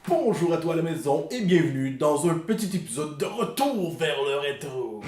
Bonjour à toi à la maison et bienvenue dans un petit épisode de Retour vers le rétro.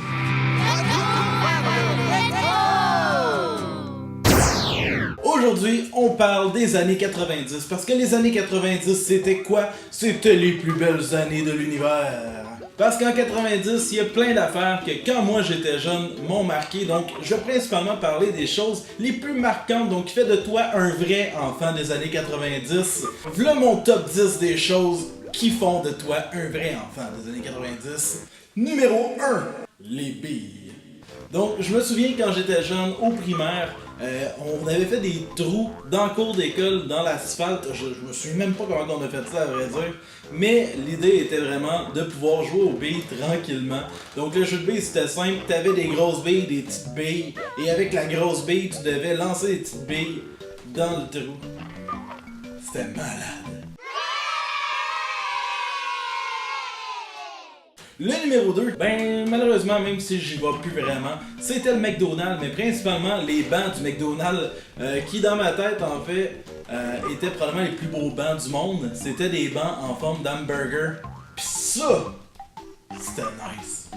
Aujourd'hui, on parle des années 90 parce que les années 90, c'était quoi? C'était les plus belles années de l'univers. Parce qu'en 90, il y a plein d'affaires que quand moi j'étais jeune m'ont marqué, donc je vais principalement parler des choses les plus marquantes, donc qui fait de toi un vrai enfant des années 90. Voilà mon top 10 des choses qui font de toi un vrai enfant des années 90. Numéro 1, les billes. Donc, je me souviens quand j'étais jeune, au primaire, on avait fait des trous dans le cours d'école, dans l'asphalte. Je me souviens même pas comment on a fait ça, à vrai dire. Mais l'idée était vraiment de pouvoir jouer aux billes tranquillement. Donc, le jeu de billes, c'était simple. Tu avais des grosses billes, des petites billes. Et avec la grosse bille, tu devais lancer les petites billes dans le trou. C'était malade. Le numéro 2, ben malheureusement, même si j'y vais plus vraiment, c'était le McDonald's, mais principalement les bancs du McDonald's qui dans ma tête en fait étaient probablement les plus beaux bancs du monde. C'était des bancs en forme d'hamburger. Pis ça, c'était nice.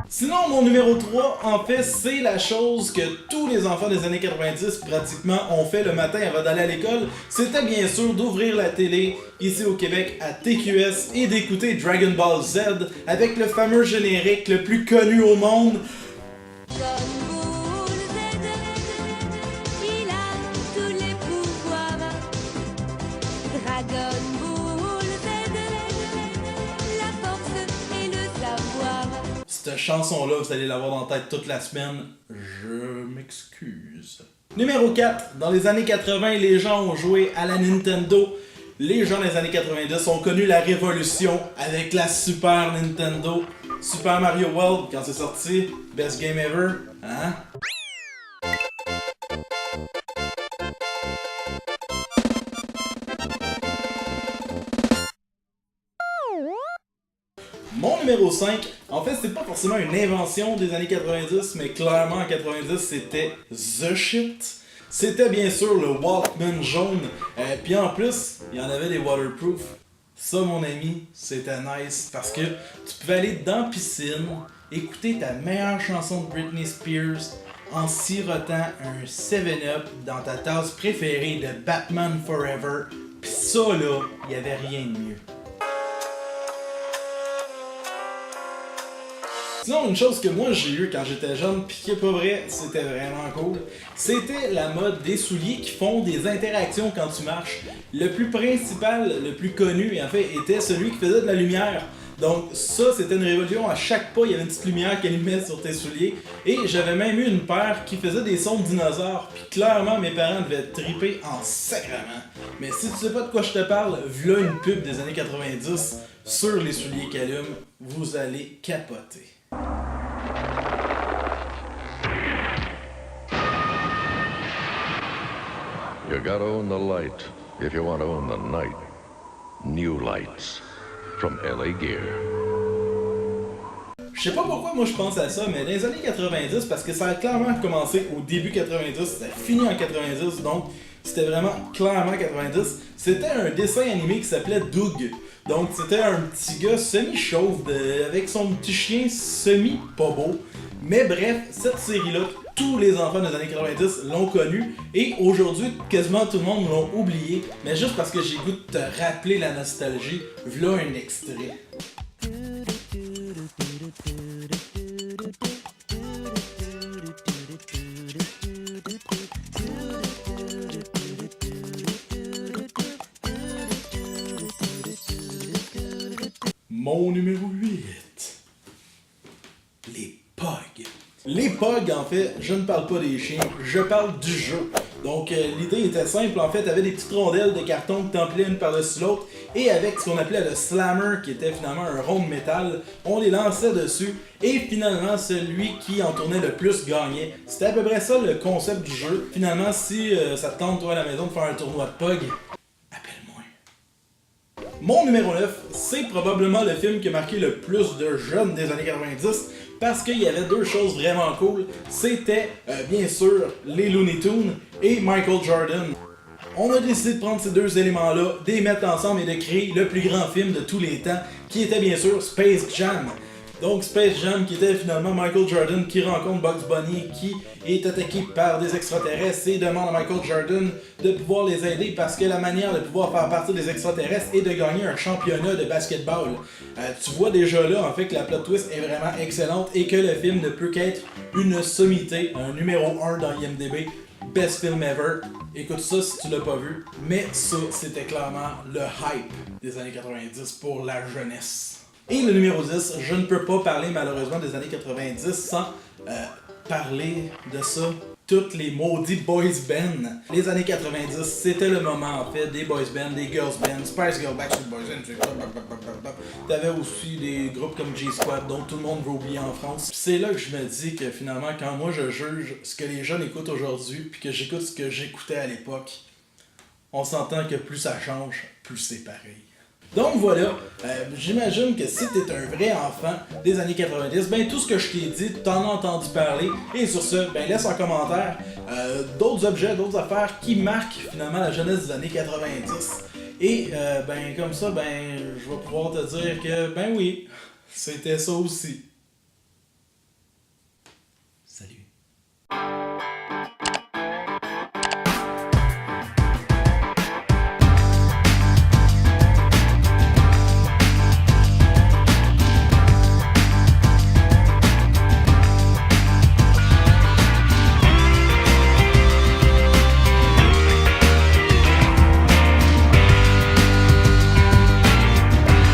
Sinon, mon numéro 3, en fait, c'est la chose que tous les enfants des années 90 pratiquement ont fait le matin avant d'aller à l'école. C'était bien sûr d'ouvrir la télé ici au Québec à TQS et d'écouter Dragon Ball Z avec le fameux générique le plus connu au monde. Il a tous les pouvoirs. Dragon Ball Z, la force et le savoir. Cette chanson-là, vous allez l'avoir dans la tête toute la semaine. Je m'excuse. Numéro 4. Dans les années 80, les gens ont joué à la Nintendo. Les gens des années 90 ont connu la révolution avec la Super Nintendo. Super Mario World, quand c'est sorti, best game ever, hein? Mon numéro 5, en fait, c'est pas forcément une invention des années 90, mais clairement en 90, c'était the shit. C'était bien sûr le Walkman jaune, puis en plus, il y en avait des waterproof. Ça, mon ami, c'était nice parce que tu pouvais aller dans la piscine, écouter ta meilleure chanson de Britney Spears en sirotant un 7-Up dans ta tasse préférée de Batman Forever. Pis ça, là, il y avait rien de mieux. Sinon, une chose que moi j'ai eu quand j'étais jeune, pis qui est pas vrai, c'était vraiment cool, c'était la mode des souliers qui font des interactions quand tu marches. Le plus principal, le plus connu, en fait, était celui qui faisait de la lumière. Donc ça, c'était une révolution. À chaque pas, il y avait une petite lumière qui allumait sur tes souliers. Et j'avais même eu une paire qui faisait des sons de dinosaures. Puis clairement, mes parents devaient triper en sacrament. Mais si tu sais pas de quoi je te parle, v'là une pub des années 90 sur les souliers qui allument, vous allez capoter. You gotta own the light if you want to own the night. New lights from LA Gear. Je sais pas pourquoi moi je pense à ça, mais dans les années 90, parce que ça a clairement commencé au début 90, ça a fini en 90, donc c'était vraiment clairement 90. C'était un dessin animé qui s'appelait Doug. Donc c'était un petit gars semi-chauve avec son petit chien semi-pas beau. Mais bref, cette série-là, tous les enfants des années 90 l'ont connue et aujourd'hui, quasiment tout le monde l'ont oublié. Mais juste parce que j'ai goût de te rappeler la nostalgie, v'là un extrait. Mon numéro 8. Les POG. Les POG, en fait, je ne parle pas des chiens, je parle du jeu. Donc, l'idée était simple, en fait, t'avais des petites rondelles de carton que t'empilais une par-dessus l'autre, et avec ce qu'on appelait le slammer, qui était finalement un rond de métal, on les lançait dessus, et finalement, celui qui en tournait le plus gagnait. C'était à peu près ça le concept du jeu. Finalement, si ça te tente, toi, à la maison, de faire un tournoi de POG, appelle-moi. Mon numéro 9, c'est probablement le film qui a marqué le plus de jeunes des années 90, parce qu'il y avait deux choses vraiment cool. C'était, bien sûr, les Looney Tunes et Michael Jordan. On a décidé de prendre ces deux éléments-là, de les mettre ensemble et de créer le plus grand film de tous les temps, qui était bien sûr Space Jam. Donc Space Jam qui était finalement Michael Jordan qui rencontre Bugs Bunny qui est attaqué par des extraterrestres et demande à Michael Jordan de pouvoir les aider parce que la manière de pouvoir faire partie des extraterrestres est de gagner un championnat de basketball. Tu vois déjà là en fait que la plot twist est vraiment excellente et que le film ne peut qu'être une sommité, un numéro 1 dans IMDb, best film ever. Écoute ça si tu l'as pas vu, mais ça c'était clairement le hype des années 90 pour la jeunesse. Et le numéro 10, je ne peux pas parler malheureusement des années 90 sans parler de ça. Toutes les maudits boys bands. Les années 90, c'était le moment en fait des boys bands, des girls bands, Spice Girls, Backstreet Boys, t'avais aussi des groupes comme G-Squad dont tout le monde veut oublier en France. Pis c'est là que je me dis que finalement quand moi je juge ce que les jeunes écoutent aujourd'hui puis que j'écoute ce que j'écoutais à l'époque, on s'entend que plus ça change, plus c'est pareil. Donc voilà, j'imagine que si t'es un vrai enfant des années 90, ben tout ce que je t'ai dit, t'en as entendu parler. Et sur ce, ben laisse en commentaire d'autres objets, d'autres affaires qui marquent finalement la jeunesse des années 90. Et ben comme ça, ben je vais pouvoir te dire que ben oui, c'était ça aussi. Salut.